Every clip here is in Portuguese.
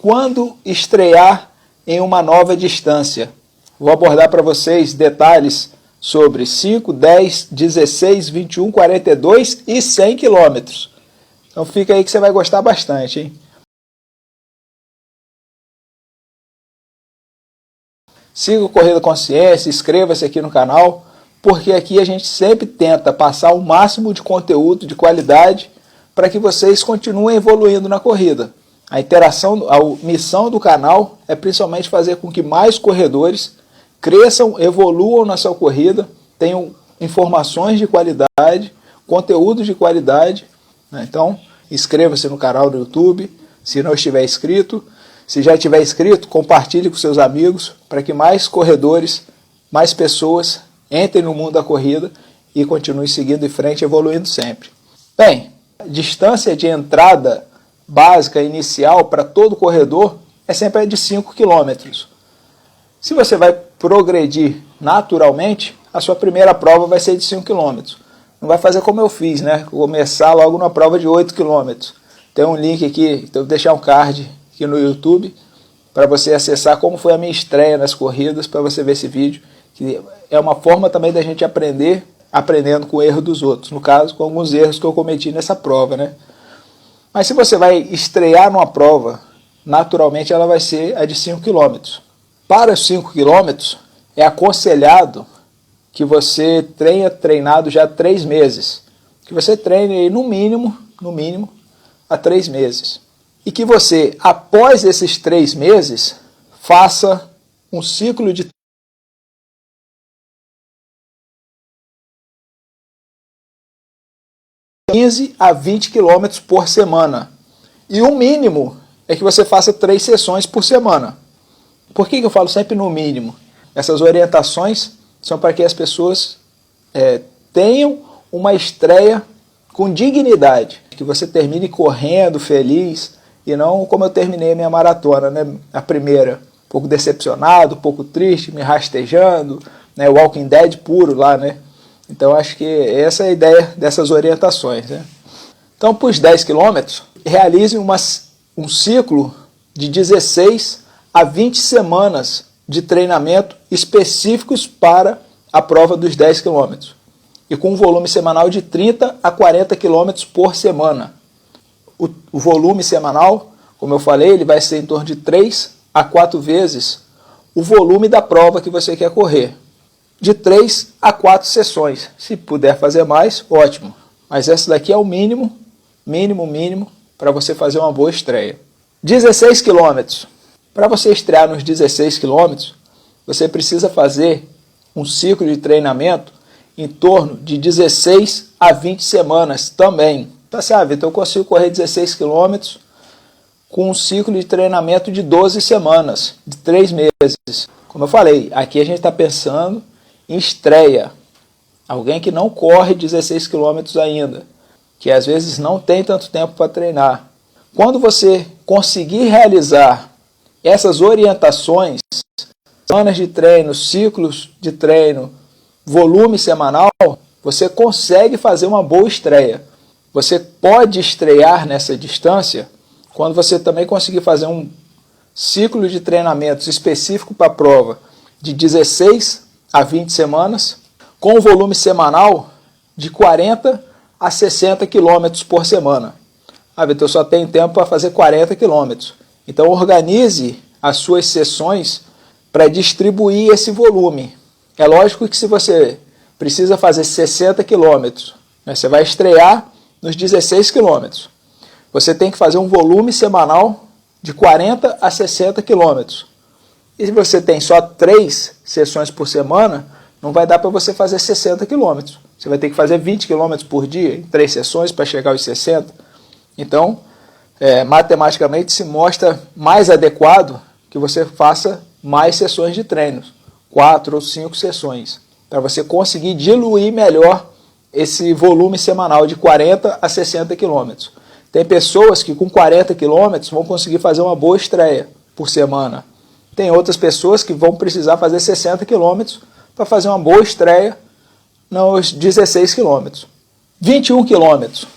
quando estrear em uma nova distância. Vou abordar para vocês detalhes sobre 5, 10, 16, 21, 42 e 100 quilômetros. Então fica aí que você vai gostar bastante, hein? Siga o Corrida Consciência, inscreva-se aqui no canal, porque aqui a gente sempre tenta passar o máximo de conteúdo de qualidade para que vocês continuem evoluindo na corrida. A missão do canal é principalmente fazer com que mais corredores cresçam, evoluam na sua corrida, tenham informações de qualidade, conteúdo de qualidade, né? Então, inscreva-se no canal do YouTube, se não estiver inscrito. Se já estiver inscrito, compartilhe com seus amigos, para que mais corredores, mais pessoas entrem no mundo da corrida e continuem seguindo em frente, evoluindo sempre. Bem, a distância de entrada básica, inicial, para todo corredor, é sempre a de 5 km. Se você vai progredir naturalmente, a sua primeira prova vai ser de 5 km. Não vai fazer como eu fiz, né? Começar logo numa prova de 8 km. Tem um link aqui, então eu vou deixar um card aqui no YouTube, para você acessar como foi a minha estreia nas corridas, para você ver esse vídeo, que é uma forma também da gente aprender, aprendendo com o erro dos outros, no caso, com alguns erros que eu cometi nessa prova, né? Mas se você vai estrear numa prova, naturalmente ela vai ser a de 5 km. Para os 5 km, é aconselhado que você tenha treinado já 3 meses, que você treine aí no mínimo, há 3 meses. E que você, após esses 3 meses, faça um ciclo de 15 a 20 km por semana. E o mínimo é que você faça 3 sessões por semana. Por que eu falo sempre no mínimo? Essas orientações são para que as pessoas tenham uma estreia com dignidade. Que você termine correndo, feliz, e não como eu terminei a minha maratona, né? A primeira, um pouco decepcionado, um pouco triste, me rastejando, né? Walking Dead puro lá, né? Então acho que essa é a ideia dessas orientações, né? Então, para os 10 km, realize um ciclo de 16 a 20 semanas de treinamento específicos para a prova dos 10 km. E com um volume semanal de 30 a 40 km por semana. O volume semanal, como eu falei, ele vai ser em torno de 3 a 4 vezes o volume da prova que você quer correr. De 3 a 4 sessões. Se puder fazer mais, ótimo. Mas essa daqui é o mínimo para você fazer uma boa estreia. 16 km. Para você estrear nos 16 km, você precisa fazer um ciclo de treinamento em torno de 16 a 20 semanas também. Tá certo, então eu consigo correr 16 km com um ciclo de treinamento de 12 semanas, de 3 meses. Como eu falei, aqui a gente está pensando em estreia. Alguém que não corre 16 km ainda, que às vezes não tem tanto tempo para treinar. Quando você conseguir realizar essas orientações, semanas de treino, ciclos de treino, volume semanal, você consegue fazer uma boa estreia. Você pode estrear nessa distância quando você também conseguir fazer um ciclo de treinamentos específico para a prova de 16 a 20 semanas, com volume semanal de 40 a 60 km por semana. Ah, Vitor, eu só tenho tempo para fazer 40 km. Então organize as suas sessões para distribuir esse volume. É lógico que se você precisa fazer 60 km, né, você vai estrear nos 16 km. Você tem que fazer um volume semanal de 40 a 60 km. E se você tem só 3 sessões por semana, não vai dar para você fazer 60 km. Você vai ter que fazer 20 km por dia, em 3 sessões, para chegar aos 60. Então, matematicamente se mostra mais adequado que você faça mais sessões de treinos, 4 ou 5 sessões, para você conseguir diluir melhor esse volume semanal de 40 a 60 km. Tem pessoas que com 40 km vão conseguir fazer uma boa estreia por semana. Tem outras pessoas que vão precisar fazer 60 km para fazer uma boa estreia nos 16 km. 21 km.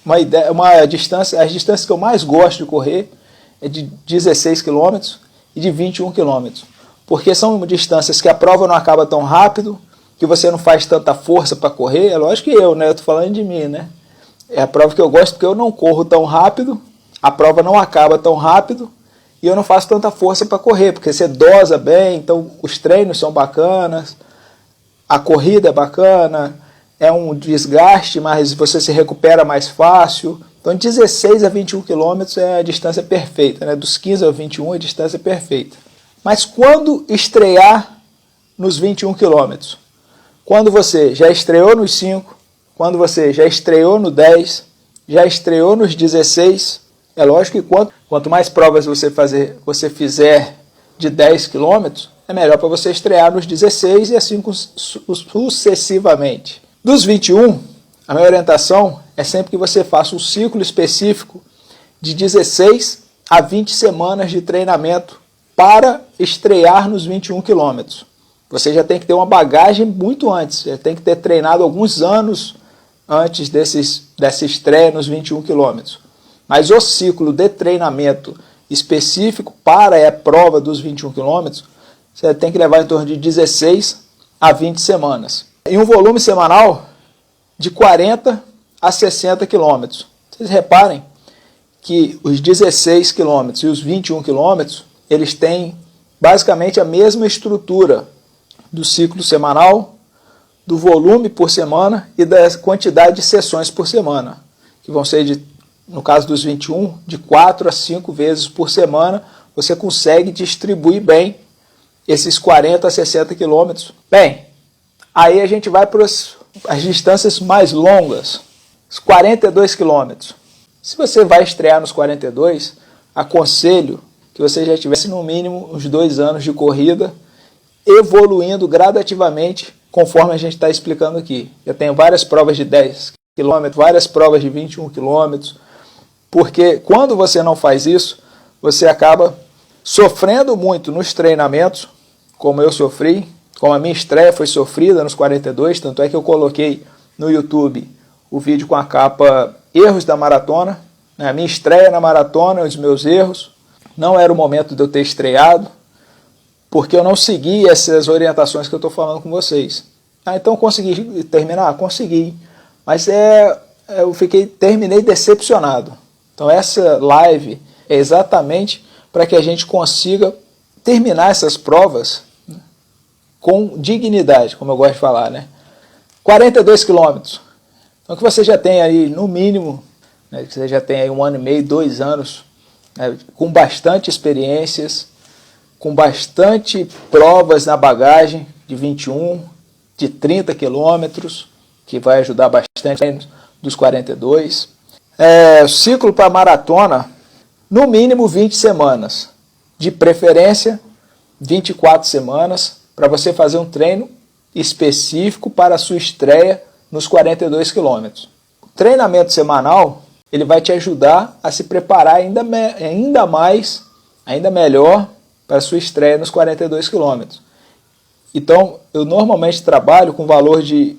Uma distância, as distâncias que eu mais gosto de correr é de 16 km e de 21 km. Porque são distâncias que a prova não acaba tão rápido, que você não faz tanta força para correr. É lógico que eu estou falando de mim, né? É a prova que eu gosto porque eu não corro tão rápido, a prova não acaba tão rápido e eu não faço tanta força para correr, porque você dosa bem, então os treinos são bacanas, a corrida é bacana, é um desgaste, mas você se recupera mais fácil. Então 16 a 21 km é a distância perfeita, né? Dos 15 ao 21 é a distância perfeita. Mas quando estrear nos 21 km? Quando você já estreou nos 5, quando você já estreou no 10, já estreou nos 16, é lógico que quanto mais provas você fizer de 10 km, é melhor para você estrear nos 16 e assim sucessivamente. Dos 21, a minha orientação é sempre que você faça um ciclo específico de 16 a 20 semanas de treinamento para estrear nos 21 km. Você já tem que ter uma bagagem muito antes, já tem que ter treinado alguns anos antes dessa estreia nos 21 km. Mas o ciclo de treinamento específico para a prova dos 21 km, você tem que levar em torno de 16 a 20 semanas. Em um volume semanal de 40 a 60 km. Vocês reparem que os 16 km e os 21 km, eles têm basicamente a mesma estrutura do ciclo semanal, do volume por semana e da quantidade de sessões por semana, que vão ser, no caso dos 21, de 4 a 5 vezes por semana. Você consegue distribuir bem esses 40 a 60 quilômetros. Bem, aí a gente vai para as distâncias mais longas, os 42 quilômetros. Se você vai estrear nos 42, aconselho que você já tivesse no mínimo uns 2 anos de corrida, evoluindo gradativamente, conforme a gente está explicando aqui. Eu tenho várias provas de 10 km, várias provas de 21 km, porque quando você não faz isso, você acaba sofrendo muito nos treinamentos, como eu sofri, como a minha estreia foi sofrida nos 42, tanto é que eu coloquei no YouTube o vídeo com a capa Erros da Maratona, né? A minha estreia na maratona, os meus erros, não era o momento de eu ter estreado, porque eu não segui essas orientações que eu estou falando com vocês. Então consegui terminar? Consegui. Mas eu terminei decepcionado. Então essa live é exatamente para que a gente consiga terminar essas provas, né, com dignidade, como eu gosto de falar, né? 42 quilômetros. Então que você já tem aí, no mínimo, né, que você já tem aí 1 ano e meio, 2 anos, né, com bastante experiências, com bastante provas na bagagem de 21, de 30 quilômetros, que vai ajudar bastante dos 42. Ciclo para maratona, no mínimo 20 semanas, de preferência 24 semanas, para você fazer um treino específico para a sua estreia nos 42 quilômetros. O treinamento semanal, ele vai te ajudar a se preparar ainda mais, ainda melhor, para a sua estreia nos 42 quilômetros. Então, eu normalmente trabalho com valor de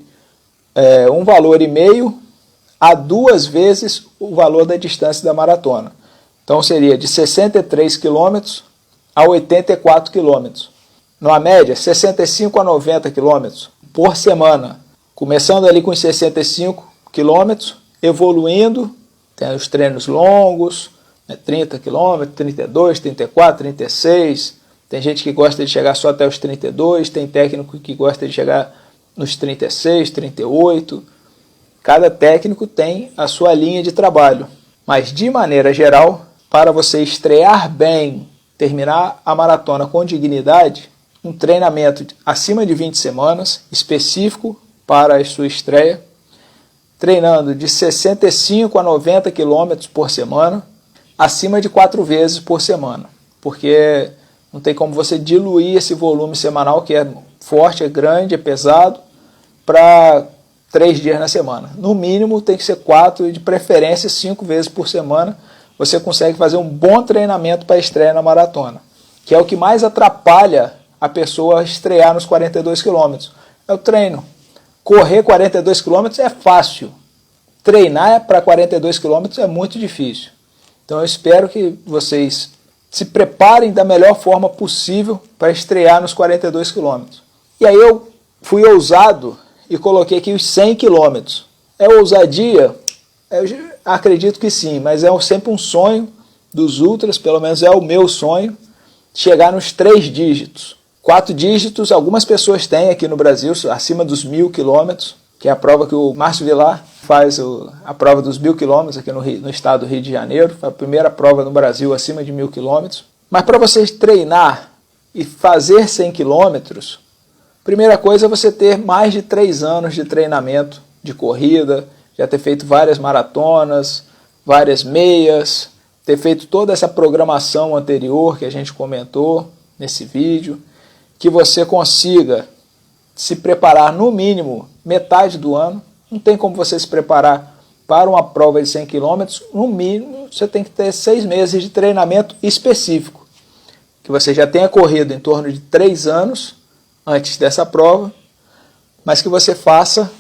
1,5 valor a 2 vezes o valor da distância da maratona. Então, seria de 63 quilômetros a 84 quilômetros. Numa média, 65 a 90 quilômetros por semana. Começando ali com os 65 quilômetros, evoluindo, tem os treinos longos, 30 km, 32, 34, 36, tem gente que gosta de chegar só até os 32, tem técnico que gosta de chegar nos 36, 38, cada técnico tem a sua linha de trabalho, mas de maneira geral, para você estrear bem, terminar a maratona com dignidade, um treinamento acima de 20 semanas, específico para a sua estreia, treinando de 65 a 90 km por semana, acima de 4 vezes por semana, porque não tem como você diluir esse volume semanal, que é forte, é grande, é pesado, para 3 dias na semana. No mínimo tem que ser 4 e de preferência 5 vezes por semana, você consegue fazer um bom treinamento para a estreia na maratona, que é o que mais atrapalha a pessoa a estrear nos 42 km. É o treino. Correr 42 km é fácil, treinar para 42 km é muito difícil. Então eu espero que vocês se preparem da melhor forma possível para estrear nos 42 quilômetros. E aí eu fui ousado e coloquei aqui os 100 quilômetros. É ousadia? Eu acredito que sim, mas é sempre um sonho dos ultras, pelo menos é o meu sonho, chegar nos 3 dígitos. 4 dígitos, algumas pessoas têm aqui no Brasil, acima dos 1.000 quilômetros, que é a prova que o Márcio Vilar faz, a prova dos 1.000 quilômetros aqui no estado do Rio de Janeiro. Foi a primeira prova no Brasil acima de 1.000 quilômetros. Mas para você treinar e fazer 100 quilômetros, primeira coisa é você ter mais de 3 anos de treinamento de corrida, já ter feito várias maratonas, várias meias, ter feito toda essa programação anterior que a gente comentou nesse vídeo, que você consiga se preparar no mínimo metade do ano. Não tem como você se preparar para uma prova de 100 km, no mínimo você tem que ter 6 meses de treinamento específico, que você já tenha corrido em torno de 3 anos antes dessa prova, mas que você faça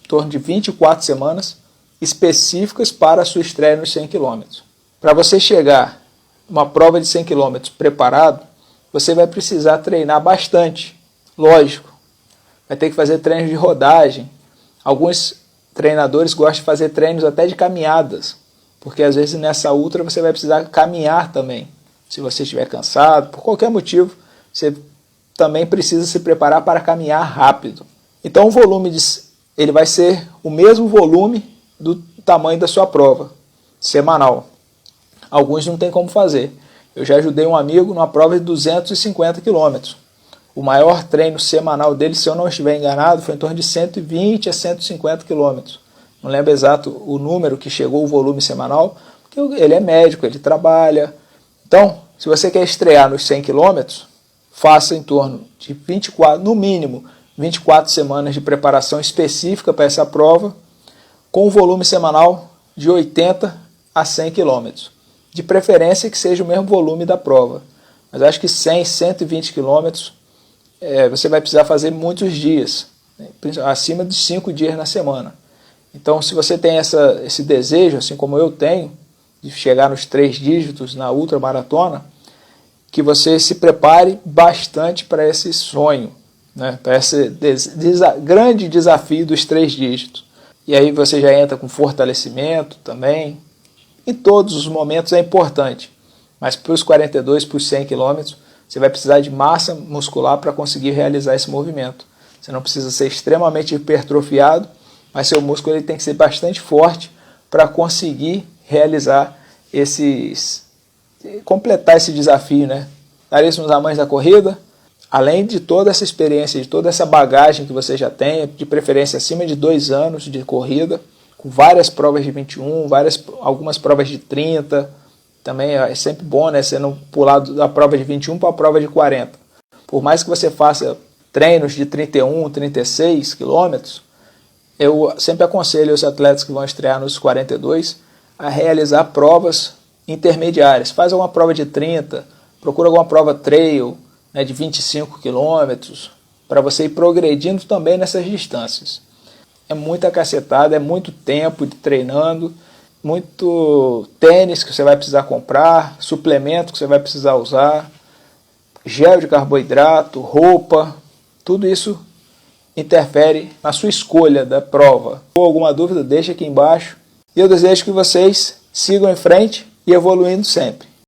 em torno de 24 semanas específicas para a sua estreia nos 100 km. Para você chegar uma prova de 100 km preparado, você vai precisar treinar bastante, lógico. Vai ter que fazer treinos de rodagem. Alguns treinadores gostam de fazer treinos até de caminhadas, porque às vezes nessa ultra você vai precisar caminhar também. Se você estiver cansado, por qualquer motivo, você também precisa se preparar para caminhar rápido. Então o volume ele vai ser o mesmo volume do tamanho da sua prova semanal. Alguns não tem como fazer. Eu já ajudei um amigo numa prova de 250 km. O maior treino semanal dele, se eu não estiver enganado, foi em torno de 120 a 150 km. Não lembro exato o número que chegou o volume semanal, porque ele é médico, ele trabalha. Então, se você quer estrear nos 100 km, faça em torno de 24, no mínimo, 24 semanas de preparação específica para essa prova, com um volume semanal de 80 a 100 km. De preferência que seja o mesmo volume da prova. Mas acho que 100, 120 km você vai precisar fazer muitos dias, né? Acima de 5 dias na semana. Então, se você tem esse desejo, assim como eu tenho, de chegar nos 3 dígitos na ultramaratona, que você se prepare bastante para esse sonho, né? Para esse grande desafio dos 3 dígitos. E aí você já entra com fortalecimento também. Em todos os momentos é importante, mas para os 42, para os 100 km, você vai precisar de massa muscular para conseguir realizar esse movimento. Você não precisa ser extremamente hipertrofiado, mas seu músculo ele tem que ser bastante forte para conseguir realizar completar esse desafio, né? Caríssimos amantes da corrida, além de toda essa experiência, de toda essa bagagem que você já tem, de preferência acima de 2 anos de corrida, com várias provas de 21, algumas provas de 30, também é sempre bom, né, você não pular da prova de 21 para a prova de 40. Por mais que você faça treinos de 31, 36 quilômetros, eu sempre aconselho os atletas que vão estrear nos 42 a realizar provas intermediárias. Faz alguma prova de 30, procura alguma prova trail, né, de 25 quilômetros, para você ir progredindo também nessas distâncias. É muita cacetada, é muito tempo de treinando, muito tênis que você vai precisar comprar, suplemento que você vai precisar usar, gel de carboidrato, roupa, tudo isso interfere na sua escolha da prova. Se alguma dúvida, deixa aqui embaixo. E eu desejo que vocês sigam em frente e evoluindo sempre.